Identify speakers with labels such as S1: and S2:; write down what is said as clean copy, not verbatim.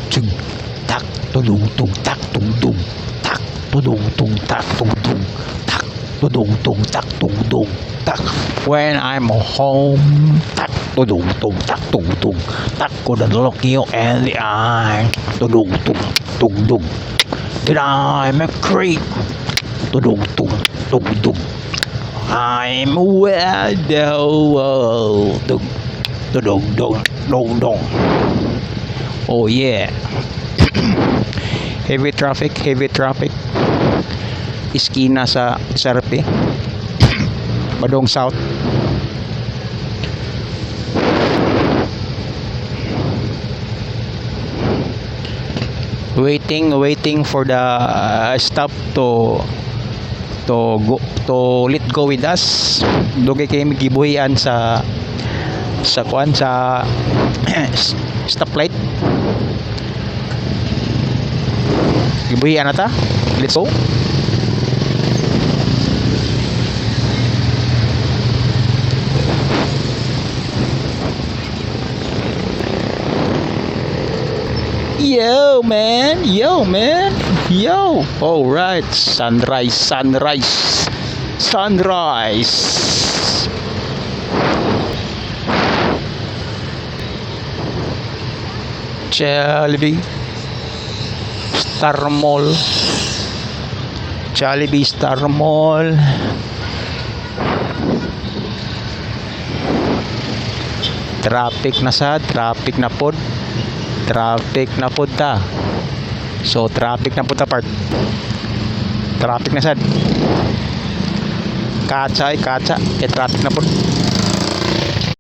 S1: Chung, tak, tudung, tung, tak, tung, dung, tak, tudung, tung, tak, tung, dung, tak, tudung, tung, tak, tung, dung, tak. When I'm home, tak, tudung, tung, tak, tung, dung, tak, couldn't look you in the eye, tudung, tung, tung, dung. Did I make creep? Tudung, tung, tung, dung. I'm a widow. Dung, tudung, dung, dung, dung. Oh yeah. Heavy traffic. Iskina sa SRP. Badong South. Waiting for the stop to let go with us. Dugay kay gibuhian sa kuan sa stoplight. Gibuhian na ta. Let's go. Yo man. All right, sunrise. Jollibee Star Mall. Traffic na pod ta. So traffic na pod ta part. Traffic na sad. Kaca, traffic na pod.